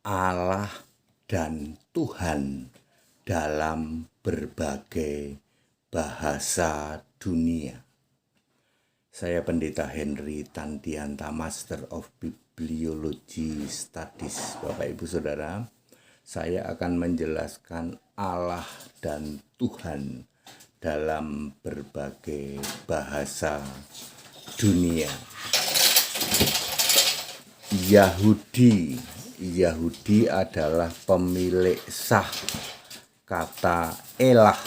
Allah dan Tuhan dalam berbagai bahasa dunia. Saya Pendeta Henry Tantianta, Master of Bibliology Studies. Bapak Ibu Saudara, saya akan menjelaskan Allah dan Tuhan dalam berbagai bahasa dunia. Yahudi adalah pemilik sah kata elah,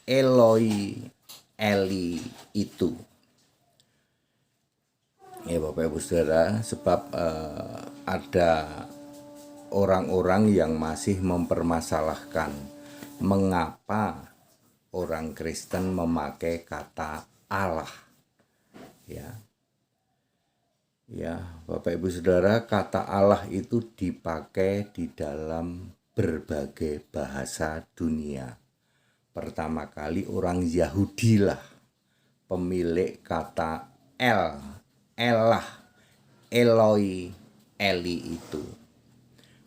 Eloi, Eli itu. Ya Bapak Ibu Saudara, sebab ada orang-orang yang masih mempermasalahkan mengapa orang Kristen memakai kata Allah. Ya, Bapak Ibu Saudara, kata Allah itu dipakai di dalam berbagai bahasa dunia. Pertama kali orang Yahudi lah pemilik kata elah, Eloi, Eli itu.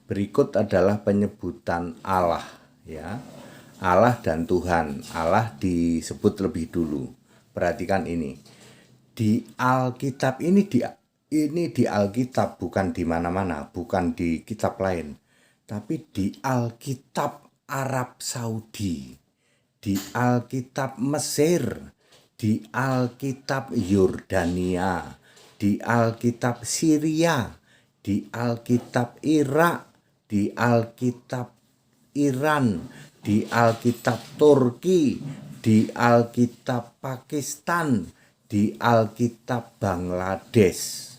Berikut adalah penyebutan Allah, ya. Allah dan Tuhan. Allah disebut lebih dulu. Perhatikan ini. Di Alkitab ini di Alkitab, bukan di mana-mana, bukan di kitab lain, tapi di Alkitab Arab Saudi, di Alkitab Mesir, di Alkitab Yordania, di Alkitab Syria, di Alkitab Irak, di Alkitab Iran, di Alkitab Turki, di Alkitab Pakistan, di Alkitab Bangladesh.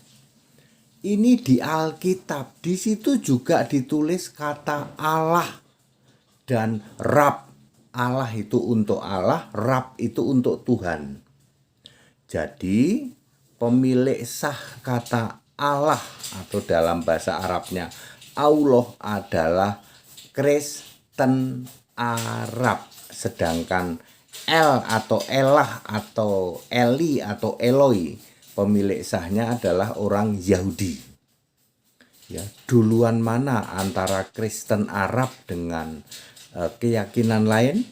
Ini di Alkitab, di situ juga ditulis kata Allah dan Rab. Allah itu untuk Allah, Rab itu untuk Tuhan. Jadi pemilik sah kata Allah atau dalam bahasa Arabnya Allah adalah Kristen Arab. Sedangkan El atau Elah atau Eli atau Eloi, pemilik sahnya adalah orang Yahudi. Ya, duluan mana antara Kristen Arab dengan keyakinan lain?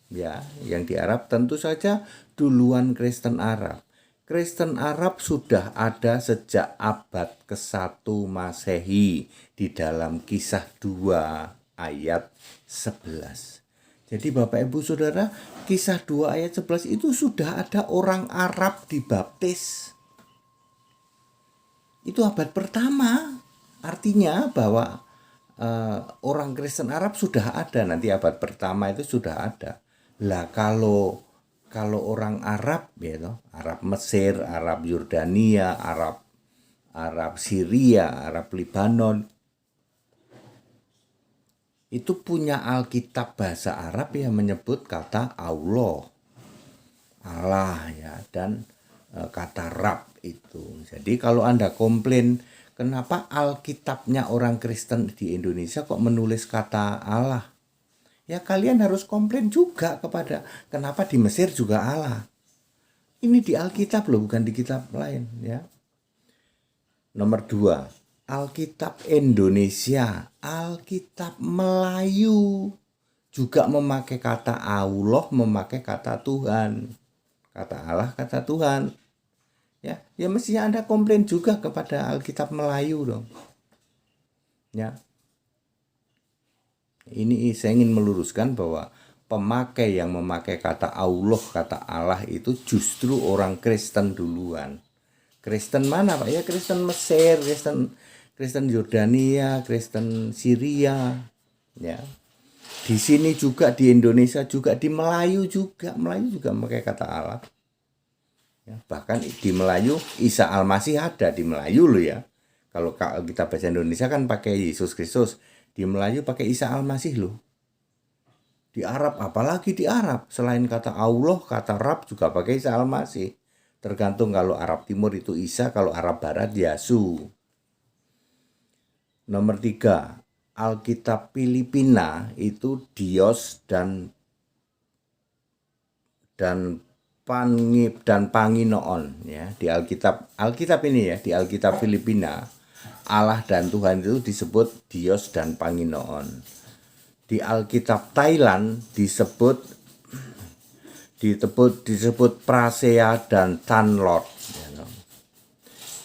Ya, yang di Arab tentu saja duluan Kristen Arab. Kristen Arab sudah ada sejak abad ke-1 Masehi di dalam Kisah 2 ayat 11. Jadi Bapak Ibu Saudara, Kisah 2 ayat 11 itu sudah ada orang Arab dibaptis. Itu abad pertama. Artinya bahwa orang Kristen Arab sudah ada, nanti abad pertama itu sudah ada. Lah kalau orang Arab, ya, Arab Mesir, Arab Yordania, Arab Syria, Arab Libanon, itu punya Alkitab bahasa Arab yang menyebut kata Allah ya, dan kata Rab itu. Jadi kalau Anda komplain kenapa Alkitabnya orang Kristen di Indonesia kok menulis kata Allah? Ya kalian harus komplain juga kepada kenapa di Mesir juga Allah. Ini di Alkitab loh, bukan di kitab lain, ya. Nomor 2, Alkitab Indonesia, Alkitab Melayu juga memakai kata Allah, memakai kata Tuhan. Kata Allah, kata Tuhan. Ya mestinya Anda komplain juga kepada Alkitab Melayu dong. Ya. Ini saya ingin meluruskan bahwa pemakai yang memakai kata Allah, kata Allah itu justru orang Kristen duluan. Kristen mana Pak? Ya Kristen Mesir, Kristen Yordania, Kristen Syria. Ya. Di sini juga di Indonesia juga, di Melayu juga memakai kata Allah. Ya, bahkan di Melayu Isa Al-Masih ada di Melayu loh ya. Kalau kita bahasa Indonesia kan pakai Yesus Kristus, di Melayu pakai Isa Al-Masih loh. Di Arab, apalagi di Arab, selain kata Allah, kata Rab juga pakai Isa Al-Masih. Tergantung, kalau Arab Timur itu Isa, kalau Arab Barat Yasu. Nomor 3, Alkitab Filipina itu Dios dan Panginoon, ya. Di Alkitab ini ya, di Alkitab Filipina Allah dan Tuhan itu disebut Dios dan Panginoon. Di Alkitab Thailand disebut Prasea dan Tanlot.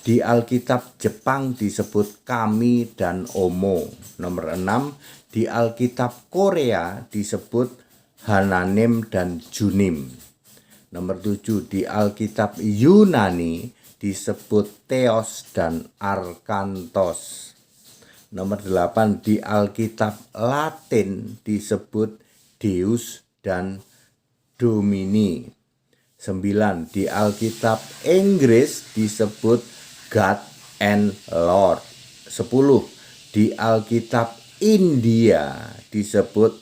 Di Alkitab Jepang disebut Kami dan Omo. Nomor 6, di Alkitab Korea disebut Hananim dan Junim. Nomor 7, di Alkitab Yunani disebut Theos dan Arkantos. Nomor 8, di Alkitab Latin disebut Deus dan Domini. 9, di Alkitab Inggris disebut God and Lord. 10, di Alkitab India disebut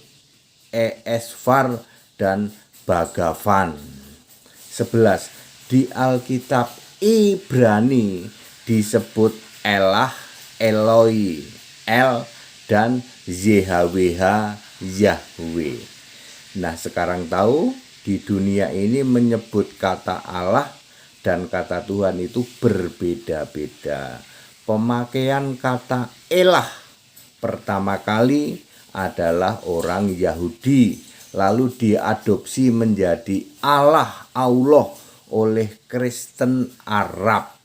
Esvar dan Bhagavan. 11, di Alkitab Ibrani disebut Elah, Eloi, El dan YHWH, Yahweh. Nah, sekarang tahu di dunia ini menyebut kata Allah dan kata Tuhan itu berbeda-beda. Pemakaian kata elah pertama kali adalah orang Yahudi, lalu diadopsi menjadi Allah oleh Kristen Arab.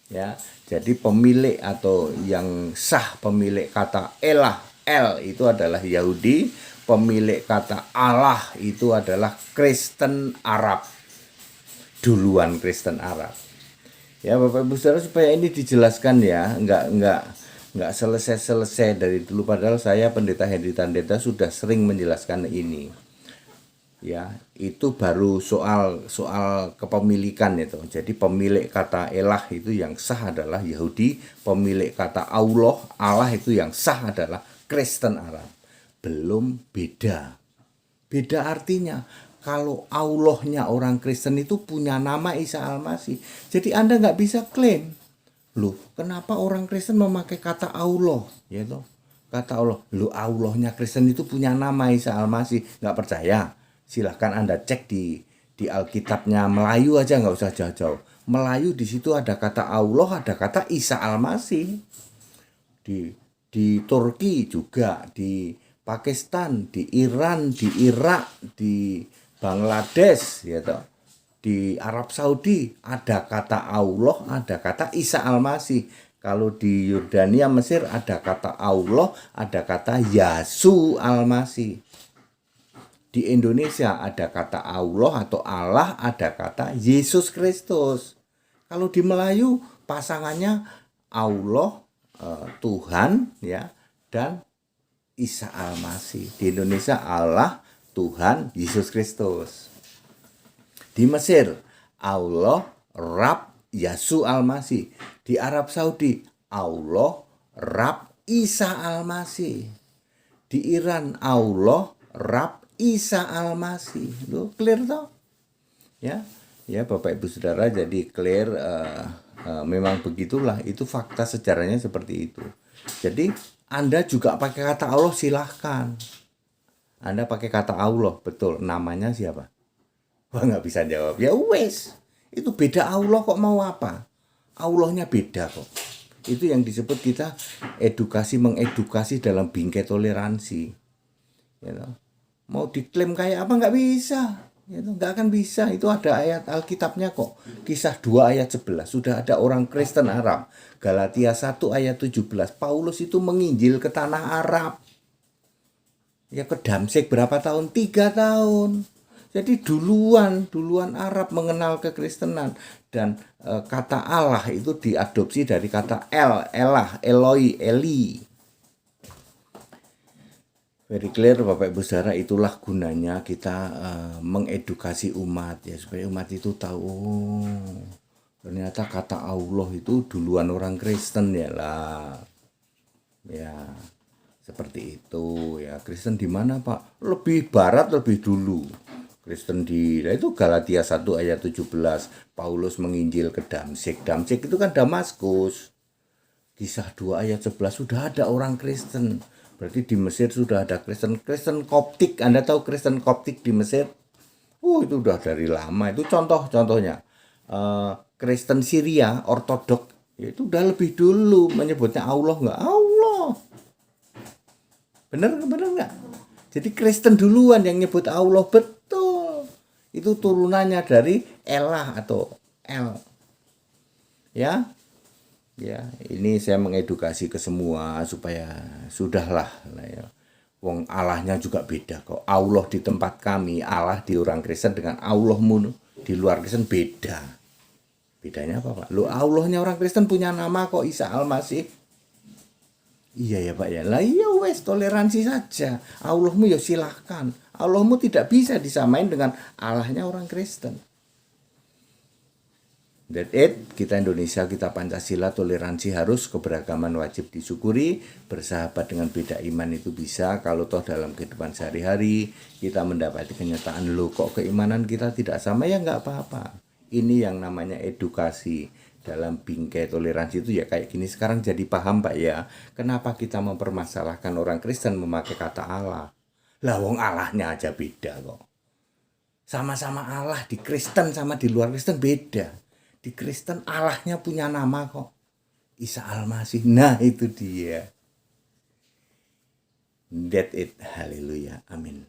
Ya, jadi pemilik atau yang sah pemilik kata elah, El itu adalah Yahudi, pemilik kata Allah itu adalah Kristen Arab. Duluan Kristen Arab. Ya Bapak Ibu Saudara, supaya ini dijelaskan ya, enggak selesai dari dulu, padahal saya Pendeta Hendy Tandeta sudah sering menjelaskan ini. Ya, itu baru soal kepemilikan itu. Jadi pemilik kata elah itu yang sah adalah Yahudi, pemilik kata Allah itu yang sah adalah Kristen Arab. Belum beda. Beda artinya, kalau Allahnya orang Kristen itu punya nama Isa Al-Masih. Jadi Anda nggak bisa klaim, loh kenapa orang Kristen memakai kata Allah, ya toh? Kata Allah, loh Allahnya Kristen itu punya nama Isa Al-Masih. Nggak percaya? Silahkan Anda cek di Alkitabnya Melayu aja, nggak usah jauh-jauh. Melayu di situ ada kata Allah, ada kata Isa Al-Masih. Di Turki juga, di Pakistan, di Iran, di Irak, di Bangladesh, ya toh. Di Arab Saudi ada kata Allah, ada kata Isa Al-Masih. Kalau di Yordania, Mesir ada kata Allah, ada kata Yasu Al-Masih. Di Indonesia ada kata Allah atau Allah, ada kata Yesus Kristus. Kalau di Melayu pasangannya Allah, Tuhan, ya, dan Isa Al-Masih. Di Indonesia Allah, Tuhan, Yesus Kristus. Di Mesir Allah, Rab, Yasu Al-Masih. Di Arab Saudi Allah, Rab, Isa Al-Masih. Di Iran Allah, Rab, Isa Al-Masih. Loh, clear toh? Ya Bapak Ibu Saudara, jadi clear. Memang begitulah, itu fakta sejarahnya seperti itu. Jadi Anda juga pakai kata Allah, silahkan. Anda pakai kata Allah, betul, namanya siapa? Wah, nggak bisa jawab. Ya wes, itu beda Allah, kok mau apa? Allahnya beda kok. Itu yang disebut kita mengedukasi dalam bingkai toleransi. You know? Mau diklaim kayak apa, nggak bisa. Nggak akan bisa. Itu ada ayat Alkitabnya kok. Kisah 2 ayat 11. Sudah ada orang Kristen Arab. Galatia 1 ayat 17. Paulus itu menginjil ke tanah Arab. Ya, ke Damsyik berapa tahun? 3 tahun. Jadi duluan Arab mengenal kekristenan. Dan kata Allah itu diadopsi dari kata Elah, Eloi, Eli. Very clear Bapak Ibu Saudara, itulah gunanya kita mengedukasi umat ya, supaya umat itu tahu ternyata kata Allah itu duluan orang Kristen ya lah. Ya, seperti itu ya. Kristen di mana Pak? Lebih barat, lebih dulu. Kristen itu Galatia 1 ayat 17. Paulus menginjil ke Damsyik. Damsyik itu kan Damaskus. Kisah 2 ayat 11 sudah ada orang Kristen. Berarti di Mesir sudah ada Kristen Koptik. Anda tahu Kristen Koptik di Mesir? Itu udah dari lama. Itu contohnya. Kristen Syria Ortodok Ya itu udah lebih dulu menyebutnya Allah nggak Allah. Bener nggak? Jadi Kristen duluan yang nyebut Allah, betul. Itu turunannya dari Elah atau El. Ya, ya. Ini saya mengedukasi ke semua supaya sudahlah, ya. Wong Allahnya juga beda kok. Allah di tempat kami, Allah di orang Kristen dengan Allahmu di luar Kristen beda. Bedanya apa, Pak? Lo Allahnya orang Kristen punya nama kok, Isa Al-Masih. Iya ya Pak ya. Lah iya wes, toleransi saja. Allahmu ya silahkan. Allahmu tidak bisa disamain dengan Allahnya orang Kristen. That it, kita Indonesia, kita Pancasila, toleransi harus, keberagaman wajib disyukuri, bersahabat dengan beda iman itu bisa, kalau toh dalam kehidupan sehari-hari kita mendapati kenyataan, loh kok keimanan kita tidak sama, ya nggak apa-apa. Ini yang namanya edukasi. Dalam bingkai toleransi itu ya kayak gini, sekarang jadi paham Pak ya, kenapa kita mempermasalahkan orang Kristen memakai kata Allah. Lah wong Allahnya aja beda kok. Sama-sama Allah di Kristen sama di luar Kristen beda. Di Kristen Allahnya punya nama kok, Isa Al-Masih. Nah itu dia. That it. Haleluya. Amin.